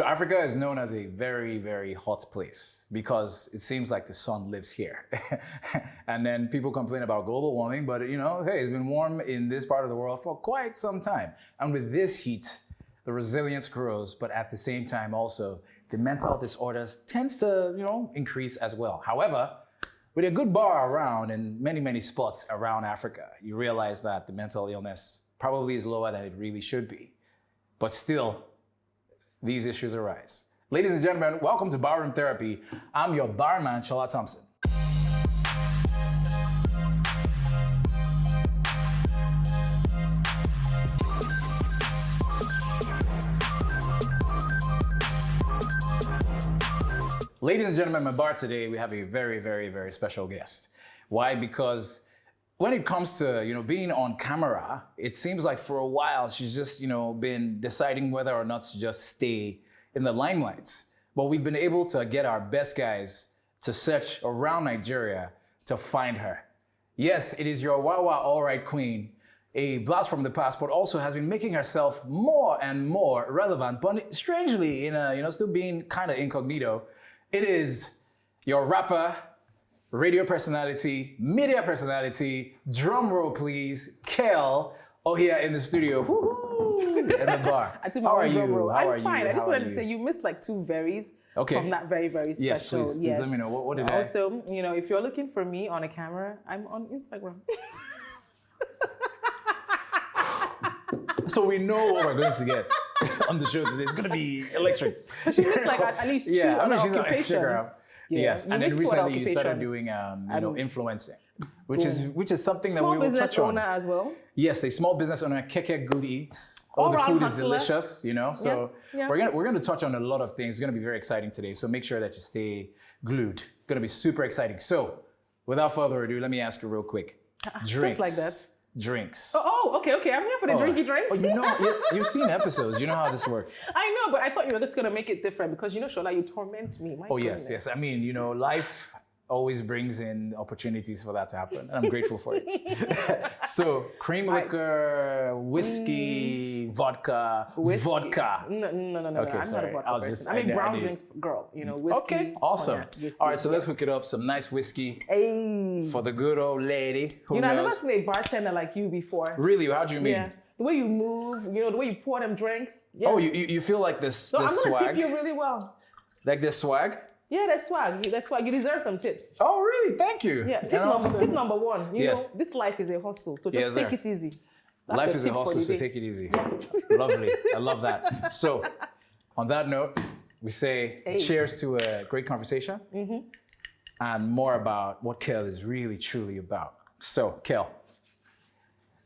So Africa is known as a very, very hot place because it seems like the sun lives here. And then people complain about global warming, but hey, it's been warm in this part of the world for quite some time. And with this heat, the resilience grows, but at the same time also, the mental disorders tends to, increase as well. However, with a good bar around in many, many spots around Africa, you realize that the mental illness probably is lower than it really should be. But still, these issues arise. Ladies and gentlemen, welcome to Barroom Therapy. I'm your barman, Shola Thompson. Ladies and gentlemen, at my bar today, we have a very, very, very special guest. Why? Because when it comes to, being on camera, it seems like for a while she's just, been deciding whether or not to just stay in the limelight. But we've been able to get our best guys to search around Nigeria to find her. Yes, it is your Wawa All Right Queen, a blast from the past, but also has been making herself more and more relevant, but strangely, still being kind of incognito. It is your rapper, radio personality, media personality, drum roll please, Kel Ohia in the studio. Woo-hoo, in the bar. I took my own drum roll. I'm fine. I just wanted to say you missed like two veries from that very, very special. Yes, please let me know. What did I? Also, if you're looking for me on a camera, I'm on Instagram. So we know what we're going to get on the show today. It's going to be electric. She missed like at least two she's on occupations. Instagram. Yes, and then recently you started doing, influencing, which is something that we will touch on. Small business owner as well. Yes, a small business owner, Keke Good Eats. All the food is delicious, So we're going to touch on a lot of things. It's going to be very exciting today. So make sure that you stay glued. It's going to be super exciting. So without further ado, let me ask you real quick. Drinks. Just like that. Drinks. Okay. I'm here for the drinky drinks. You've seen episodes. You know how this works. I know, but I thought you were just going to make it different because, Shola, you torment me. My goodness. Yes. I mean, life always brings in opportunities for that to happen. And I'm grateful for it. So, cream liquor, whiskey, vodka. No. Okay, I'm not a vodka person. I'm a brown drinks girl. Whiskey. Okay, awesome. Whiskey, all right, so let's hook it up. Some nice whiskey for the good old lady who knows. I've never seen a bartender like you before. Really? How do you mean? Yeah. The way you move, the way you pour them drinks. Yeah. Oh, you feel like this I'm swag? going to tip you really well. Like this swag? Yeah, that's swag. You deserve some tips. Oh, really? Thank you. Yeah, tip number one. This life is a hustle, so just take it easy. Life is a hustle, so take it easy. Lovely. I love that. So, on that note, we say cheers to a great conversation and more about what Kel is really, truly about. So, Kel,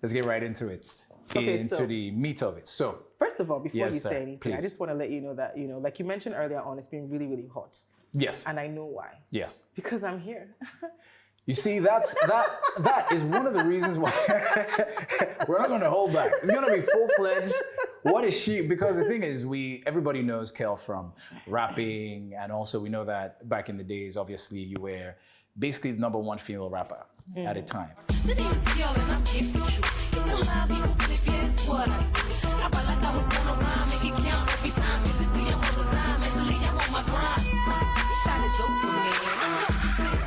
let's get right into it. Into the meat of it. So, first of all, before you say anything, please. I just want to let you know that, like you mentioned earlier on, it's been really, really hot. Yes. And I know why. Yes. Because I'm here. You see, that is one of the reasons why we're not going to hold back. It's going to be full-fledged. What is she? Because the thing is, everybody knows Kel from rapping, and also we know that back in the days, obviously, you were basically the number one female rapper at a time.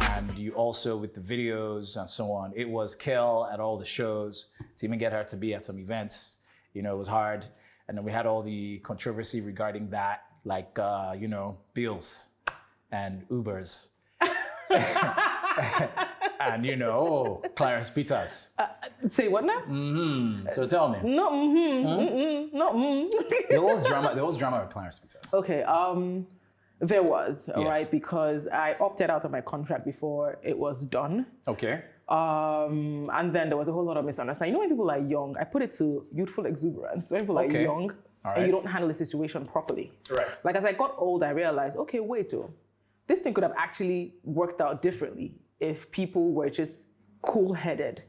And you also, with the videos and so on, it was Kel at all the shows. To even get her to be at some events, it was hard. And then we had all the controversy regarding that, like, bills and Ubers. And, Clarence Peters. Say what now? So tell me. No, There was drama with Clarence Peters. Okay, there was, all right, because I opted out of my contract before it was done. Okay. And then there was a whole lot of misunderstanding. When people are young, I put it to youthful exuberance. When people are young and you don't handle the situation properly. Right. Like as I got older, I realized, okay, wait, this thing could have actually worked out differently if people were just cool-headed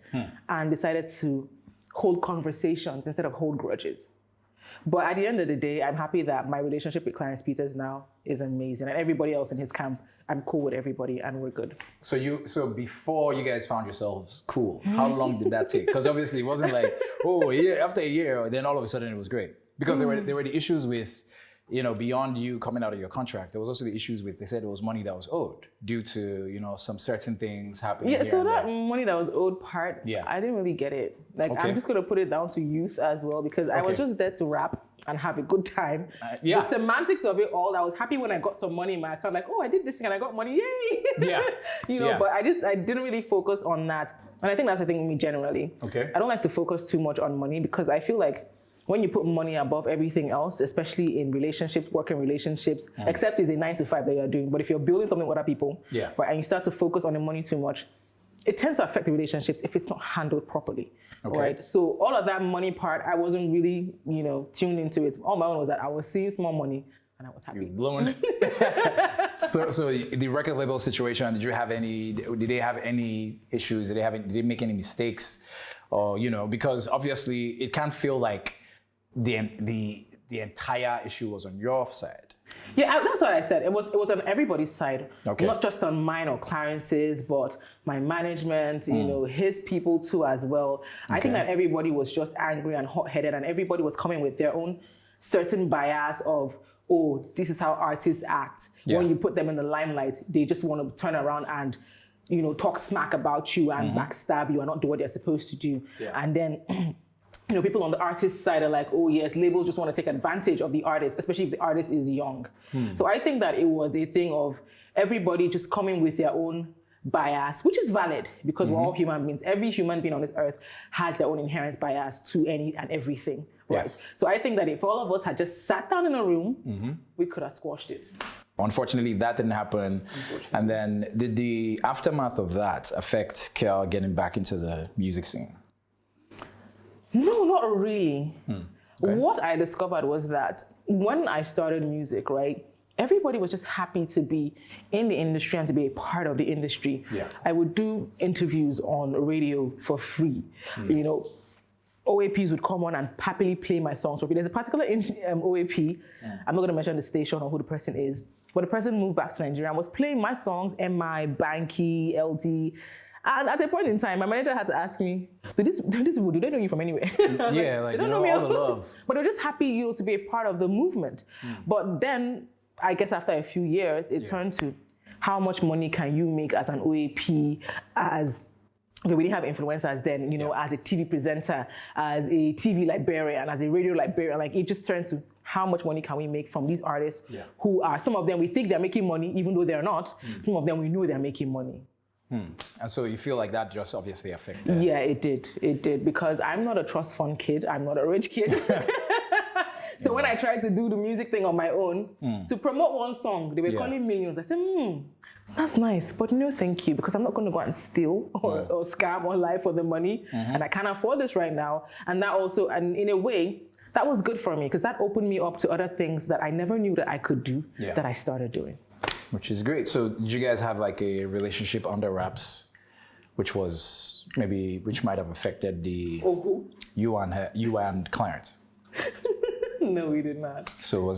and decided to hold conversations instead of hold grudges. But at the end of the day, I'm happy that my relationship with Clarence Peters now is amazing. And everybody else in his camp, I'm cool with everybody and we're good. So before you guys found yourselves cool, how long did that take? Because obviously it wasn't like, after a year, then all of a sudden it was great. Because there were the issues with beyond you coming out of your contract, there was also the issues with, they said it was money that was owed due to, some certain things happening. Yeah, so that money that was owed part, I didn't really get it. Like, Okay. I'm just going to put it down to youth as well, because I was just there to rap and have a good time. Yeah. The semantics of it all, I was happy when I got some money in my account, like, oh, I did this thing and I got money, yay! Yeah. But I didn't really focus on that. And I think that's the thing with me generally. Okay. I don't like to focus too much on money, because I feel like when you put money above everything else, especially in relationships, working relationships, except it's a 9-to-5 that you're doing. But if you're building something with other people, right, and you start to focus on the money too much, it tends to affect the relationships if it's not handled properly, right? So all of that money part, I wasn't really, tuned into it. All my own was that I was seeing small money and I was happy. You're blowing. So the record label situation, did they have any issues? Did they make any mistakes? Or, because obviously it can't feel like the entire issue was on your side. Yeah, that's what I said. It was on everybody's side, Okay. Not just on mine or Clarence's, but my management, his people too as well. Okay. I think that everybody was just angry and hot-headed, and everybody was coming with their own certain bias of, oh, this is how artists act. Yeah. When you put them in the limelight, they just want to turn around and talk smack about you and backstab you and not do what they're supposed to do. Yeah. And then people on the artist side are like, oh yes, labels just want to take advantage of the artist, especially if the artist is young. So I think that it was a thing of everybody just coming with their own bias, which is valid because we're all human beings. Every human being on this earth has their own inherent bias to any and everything. Right? Yes. So I think that if all of us had just sat down in a room, we could have squashed it. Unfortunately, that didn't happen. And then did the aftermath of that affect Kel getting back into the music scene? No, not really. Okay. What I discovered was that when I started music, right, everybody was just happy to be in the industry and to be a part of the industry. Yeah. I would do interviews on radio for free. OAPs would come on and happily play my songs. There's a particular OAP, I'm not going to mention the station or who the person is, but the person moved back to Nigeria and was playing my songs, MI, Banky, LD. And at a point in time, my manager had to ask me, do these people, do they know you from anywhere? They don't know me all the love. But they're just happy, to be a part of the movement. But then, I guess after a few years, it turned to how much money can you make as an OAP, we didn't have influencers then, as a TV presenter, as a TV librarian, as a radio librarian. Like, it just turned to how much money can we make from these artists who are, some of them we think they're making money, even though they're not. Some of them we know they're making money. And so you feel like that just obviously affected? Yeah, it did, because I'm not a trust fund kid, I'm not a rich kid. So when I tried to do the music thing on my own, to promote one song, they were calling millions. I said, that's nice, but no thank you, because I'm not going to go and steal or scam or lie for the money, and I can't afford this right now. And that also, and in a way, that was good for me, because that opened me up to other things that I never knew that I could do, that I started doing. Which is great. So did you guys have like a relationship under wraps, which might have affected you and Clarence? No, we did not. So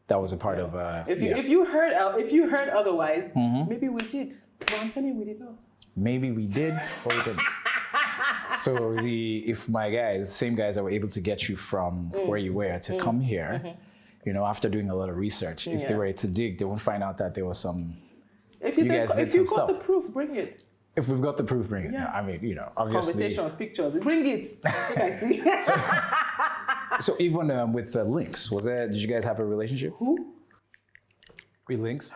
that was a part of if you heard otherwise, maybe we did. But I'm telling you, we did not. Maybe we did or we didn't. So if my guys, the same guys that were able to get you from where you were to come here, after doing a lot of research, if they were to dig, they won't find out that there was some. If you got the proof, bring it. If we've got the proof, bring it. Yeah. I mean, obviously. Conversations, pictures, bring it. I see. So even with Lynx, did you guys have a relationship? Who? With Lynx?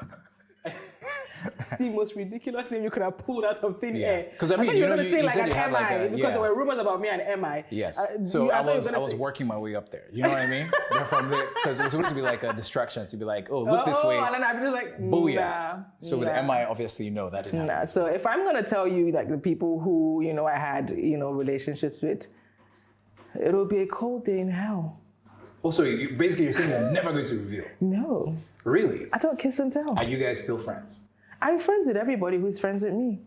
It's the most ridiculous name you could have pulled out of thin air. Because I mean, thought you were going to say like said an you had MI, because there were rumors about me and MI. Yes. So I was working my way up there. You know what I mean? From there, because it was supposed to be like a distraction to be like, oh, look this way. And then I'm just like, booyah. Nah. So with MI, obviously, that didn't happen. So if I'm going to tell you like the people who, I had, relationships with, it'll be a cold day in hell. Also, basically you're saying you're never going to reveal. No. Really? I don't kiss and tell. Are you guys still friends? I'm friends with everybody who's friends with me.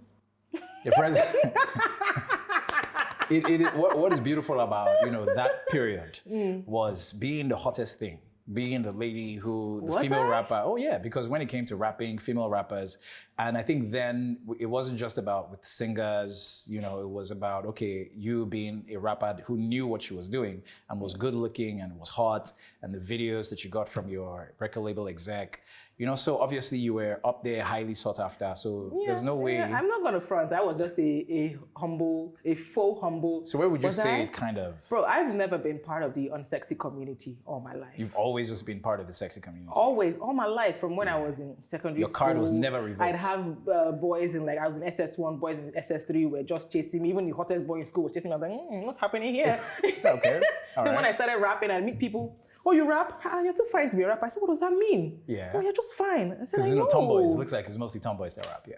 You're friends? What is beautiful about, that period was being the hottest thing being the lady who, the Was female I? rapper. Oh yeah, because when it came to rapping, female rappers, and I think then it wasn't just about with singers, you know, it was about, okay, you being a rapper who knew what she was doing and was good looking and was hot, and the videos that you got from your record label exec, you know, so obviously you were up there, highly sought after, so there's no way. Yeah, I'm not gonna front. I was just a faux humble. So where would you Was say I? it kind of, Bro, I've never been part of the unsexy community all my life. you've always just been part of the sexy community? Always, all my life, from when I was in secondary Your school. card was never revoked. I'd have boys in, like, I was in SS1, boys in SS3 were just chasing me. Even the hottest boy in school was chasing me. I was like, what's happening here? Okay, all Then when right. I started rapping, I'd meet people, oh, you rap? Ah, you're too fine to be a rapper. I said, what does that mean? Yeah. Oh, you're just fine. I said, Because I you know, know. tomboys, it looks like it's mostly tomboys that rap, yeah.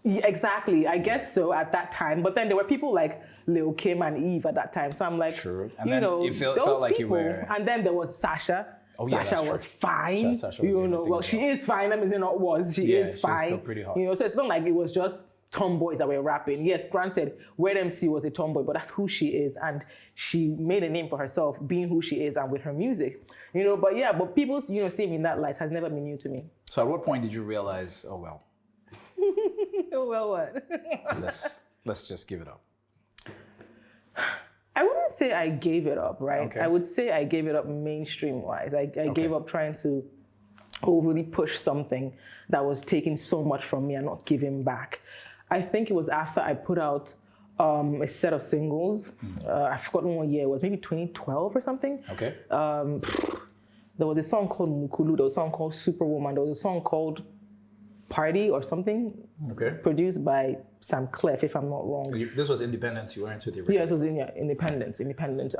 Yeah, exactly. I guess so at that time. But then there were people like Lil Kim and Eve at that time. So I'm like, True. And you then know, it felt those like you people. were- And then there was Sasha. Oh, yeah, Sasha that's was true. fine. Sasha was you doing know, the well, thing she is fine. I mean, you know, she Yeah, is she's fine. still pretty hot. You know, so it's not like it was just tomboys that were rapping. Yes, granted, Wed MC was a tomboy, but that's who she is. And she made a name for herself being who she is and with her music. You know, but yeah, but people, you know, seeing me in that light has never been new to me. So at what point did you realize, oh well, Oh, well, what? let's just give it up? I wouldn't say I gave it up, right? Okay. I would say I gave it up mainstream wise. I gave up trying to overly push something that was taking so much from me and not giving back. I think it was after I put out a set of singles. I've forgotten what year it was, maybe 2012 or something. Okay. There was a song called Mukulu, there was a song called Superwoman, there was a song called Party or something, Okay. produced by Sam Clef, if I'm not wrong. This was independence, you weren't with the record. Yeah, it was independent.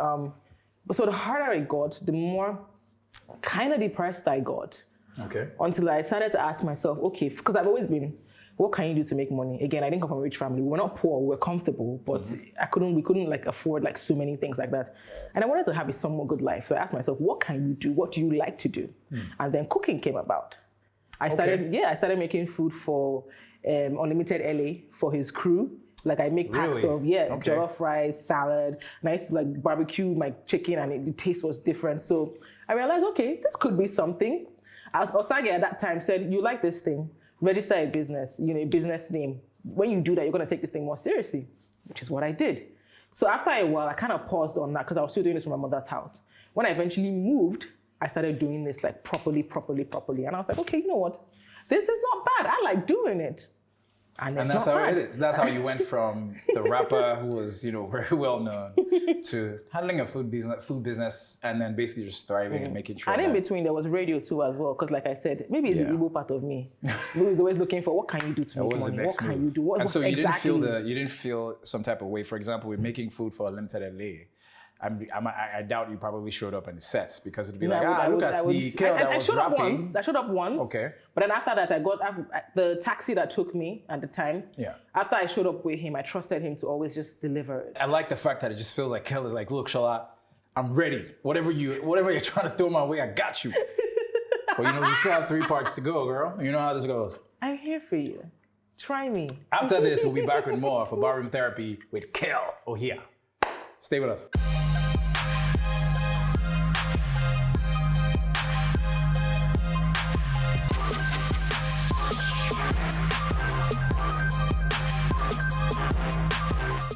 But so the harder I got, the more kind of depressed I got. Okay. Until I started to ask myself, okay, because I've always been, what can you do to make money? Again, I didn't come from a rich family. We were not poor, we were comfortable, but we couldn't like afford like so many things like that. And I wanted to have a somewhat good life. So I asked myself, what can you do? What do you like to do? And then cooking came about. I started making food for Unlimited LA for his crew. Like I make packs Really? of jollof rice, salad, and I used to like barbecue my chicken, and the taste was different. So I realized, okay, this could be something. As Osage at that time said, you like this thing, register a business, you know, a business name. When you do that, you're gonna take this thing more seriously, which is what I did. So after a while, I kind of paused on that because I was still doing this from my mother's house. When I eventually moved, I started doing this like properly. And I was like, okay, you know what? This is not bad. I like doing it. And And that's how it is. That's how you went from the rapper who was, you know, very well known to handling a food business, and then basically just thriving and making sure. And in that- between, there was radio too as well. Because like I said, maybe it's the Igbo part of me who is always looking for what can you do to What make was the money? next What can move? you do? What, And so you exactly. didn't feel some type of way. For example, with making food for Limited LA, I doubt you probably showed up in the sets because it'd be like, look at the Kel that was rapping. I showed up once. Okay. But then after that, the taxi that took me at the time. Yeah. After I showed up with him, I trusted him to always just deliver it. I like the fact that it just feels like Kel is like, look, Shola, I'm ready. Whatever you're trying to throw my way, I got you. But you know, we still have 3 parts to go, girl. You know how this goes. I'm here for you. Try me. After this, we'll be back with more for Barroom Therapy with Kel Ohia. Stay with us.